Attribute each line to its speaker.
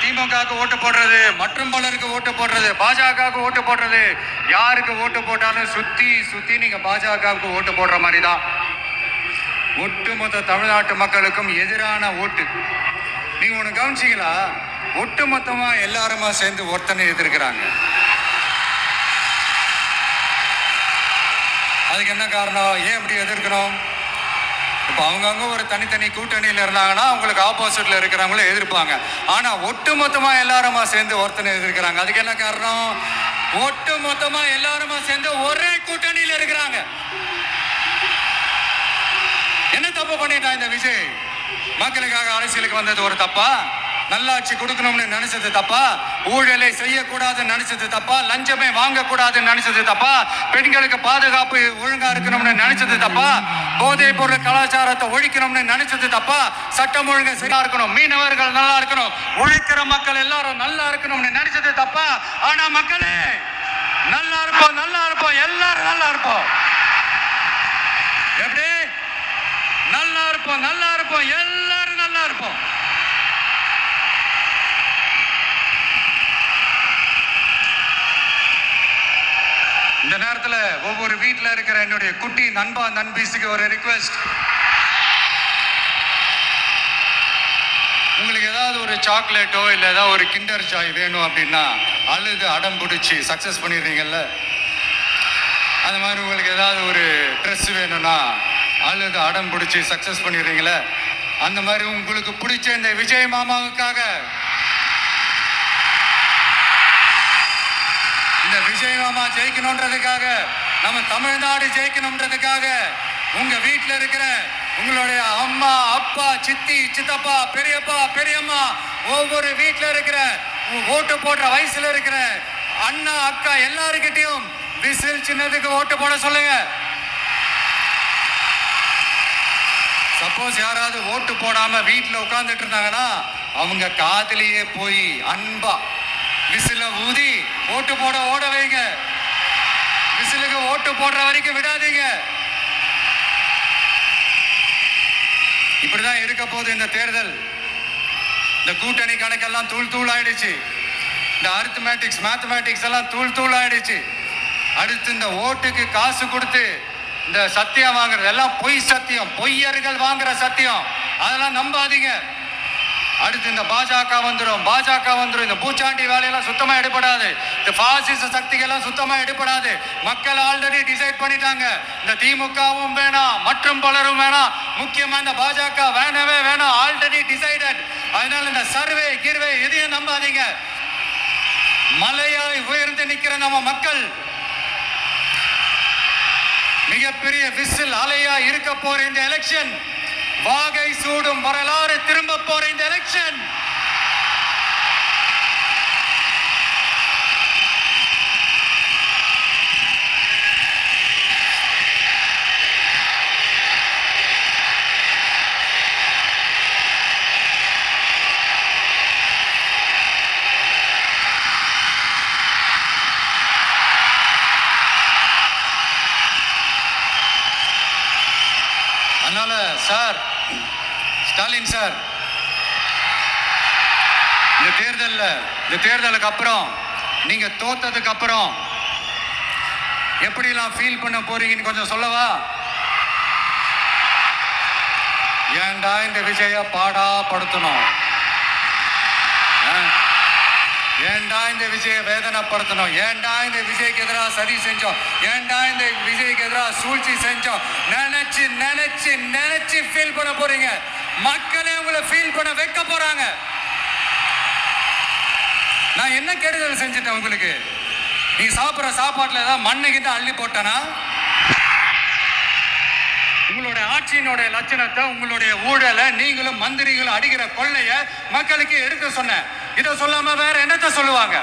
Speaker 1: திமுகவுக்கு ஓட்டு போடுறது, மற்றும் பலருக்கு ஓட்டு போடுறது, பாஜகவுக்கு ஓட்டு போடுறது, யாருக்கு ஓட்டு போட்டாலும் சுத்தி சுத்தி நீங்க பாஜகவுக்கு ஓட்டு போடுற மாதிரி தான். ஒட்டுமொத்த தமிழ்நாட்டு மக்களுக்கும் எதிரான ஓட்டு. நீங்க ஒண்ணு கவனிச்சீங்களா? ஒட்டுமொத்தமா எல்லாருமா சேர்ந்து ஒருத்தனை எதிர்க்கிறாங்க. அதுக்கு என்ன காரணம்? ஏன் இப்படி எதிர்க்கிறோம்? இப்போ அவங்கவுங்க ஒரு தனித்தனி கூட்டணியில் இருந்தாங்கன்னா அவங்களுக்கு ஆப்போசிட்ல இருக்கிறவங்கள எதிர்ப்பாங்க. ஆனா ஒட்டுமொத்தமா எல்லாருமா சேர்ந்து ஒருத்தனை எதிர்க்கிறாங்க. அதுக்கு என்ன காரணம்? ஒட்டுமொத்தமா எல்லாருமா சேர்ந்து ஒரே கூட்டணியில் இருக்கிறாங்க. என்ன தப்பு பண்ணிட்டான் இந்த விஜய்? மக்களுக்காக அரசியலுக்கு வந்தது ஒரு தப்பா? நல்லாட்சி கொடுக்கணும்னு நினைச்சது தப்பா? ஊழலை செய்யக்கூடாதுன்னு நினைச்சது தப்பா? லஞ்சமே வாங்கக்கூடாதுன்னு நினைச்சது தப்பா? பெண்களுக்கு பாதுகாப்பு ஒழுங்கா இருக்கணும்னு நினைச்சது தப்பா? போதைப் பொருள் கலாச்சாரத்தை ஒழிக்கணும்னு நினைச்சது தப்பா? சட்டம் ஒழுங்கு சரியா இருக்கணும், மீனவர்கள் நல்லா இருக்கணும், உழைக்கிற மக்கள் எல்லாரும் நல்லா இருக்கணும்னு நினைச்சது தப்பா? ஆனா மக்களே நல்லா இருப்போம், நல்லா இருப்போம், எல்லாரும் நல்லா இருப்போம். எப்படி நல்லா இருப்போம், நல்லா இருப்போம், எல்லாரும் நல்லா இருப்போம். இந்த நேரத்தில் ஒவ்வொரு வீட்டில் இருக்கிற என்னுடைய குட்டி நண்பா நண்பீஸுக்கு ஒரு ரிக்வெஸ்ட். உங்களுக்கு ஏதாவது ஒரு சாக்லேட்டோ இல்லை ஏதாவது ஒரு கிண்டர் ஜாய் வேணும் அப்படின்னா அழுது அடம் பிடிச்சி சக்ஸஸ் பண்ணிடுறீங்கல்ல. அது மாதிரி உங்களுக்கு ஏதாவது ஒரு ட்ரெஸ் வேணும்னா அழுது அடம் பிடிச்சி சக்ஸஸ் பண்ணிடுறீங்களே. அந்த மாதிரி உங்களுக்கு பிடிச்ச இந்த விஜய் மாமாவுக்காக, இந்த விஜய் மாமா ஜெயிக்கணும்ன்றதுக்காக, நம்ம தமிழ்நாடு ஜெயிக்கணும்ன்றதுக்காக உங்க வீட்டில் இருக்கிற உங்களுடைய அம்மா, அப்பா, சித்தி, சித்தப்பா, பெரியப்பா, பெரியம்மா, ஒவ்வொரு வீட்டில் இருக்கிற ஓட்டு போடுற வயசுல இருக்கிற அண்ணா, அக்கா எல்லாருக்கிட்டையும் விசில் சின்னதுக்கு ஓட்டு போட சொல்லுங்க. சப்போஸ் யாராவது ஓட்டு போடாம வீட்டில் உட்கார்ந்துட்டு இருந்தாங்கன்னா அவங்க காதலியே போய் அன்பா விசில ஊதி ஓட்டு போட ஓட வைங்க. விசிலுக்கு ஓட்டு போடுற வரைக்கும் விடாதீங்க. இப்படிதான் இருக்க போது இந்த தேர்தல். இந்த கூட்டணி கணக்கெல்லாம் தூள் தூள் ஆயிடுச்சு. இந்த அரித்மேட்டிக்ஸ், மேத்தமேட்டிக்ஸ் எல்லாம் தூள் தூள் ஆயிடுச்சு. அடுத்து இந்த ஓட்டுக்கு காசு கொடுத்து இந்த சத்தியம் வாங்குறது எல்லாம் பொய் சத்தியம், பொய்யர்கள் வாங்குற சத்தியம், அதெல்லாம் நம்பாதீங்க. அடுத்து இந்த பாஜக வந்துடும், இந்த பூச்சாண்டி வேலையெல்லாம் சுத்தமா எடுபடாது. இந்த பாசிச சக்திகள்லாம் சுத்தமா எடுபடாது. மக்கள் ஆல்ரெடி டிசைட் பண்ணிட்டாங்க. இந்த திமுகவும் வேணாம், மற்றும் பலரும் வேணாம், முக்கியமா இந்த பாஜக வேணவே வேணாம், ஆல்ரெடி டிசைடட். அதனால இந்த சர்வே கிர்வே எதையும் நம்பாதீங்க. மலையாய் உயர்ந்து நிக்கிற நம்ம மக்கள் மிகப்பெரிய விசில் அலையா இருக்க போற இந்த எலெக்ஷன், வாகை சூடும் வரலாறு திரும்ப போற இந்த எலெக்ஷன் அதனால சார், ஸ்டாலின் சார், இந்த தேர்தலுக்கு அப்புறம் நீங்க தோத்ததுக்கு அப்புறம் எப்படிலாம் ஃபீல் பண்ண போறீங்கன்னு கொஞ்சம் சொல்லவா? ஏன்டா இந்த விஜய பாடா படுத்தணும், ஏன்டா இந்த விஜய வேதனைப்படுத்தணும், ஏன்டா இந்த விஜய்க்கு எதிராக சதி செஞ்சோம், ஏன்டா இந்த விஜய்க்கு எதிராக சூழ்ச்சி செஞ்சோம் நினைச்சு நினைச்சு நினைச்சு ஃபீல் பண்ண போறீங்க. மக்களே உங்களை ஃபீல் பண்ண வைக்க போறாங்க. நான் என்ன கெடுதல் செஞ்சுட்டேன் உங்களுக்கு? நீ சாப்பிட்ற சாப்பாட்டுல ஏதாவது மண்ணுகிட்ட அள்ளி போட்டனா? உங்களுடைய ஆட்சியினுடைய லட்சணத்தை, உங்களுடைய ஊழலை, நீங்களும் மந்திரிகளும் அடிக்கிற கொள்ளைய மக்களுக்கு எடுக்க சொன்ன. இதை சொல்லாம வேற என்னத்தை சொல்லுவாங்க?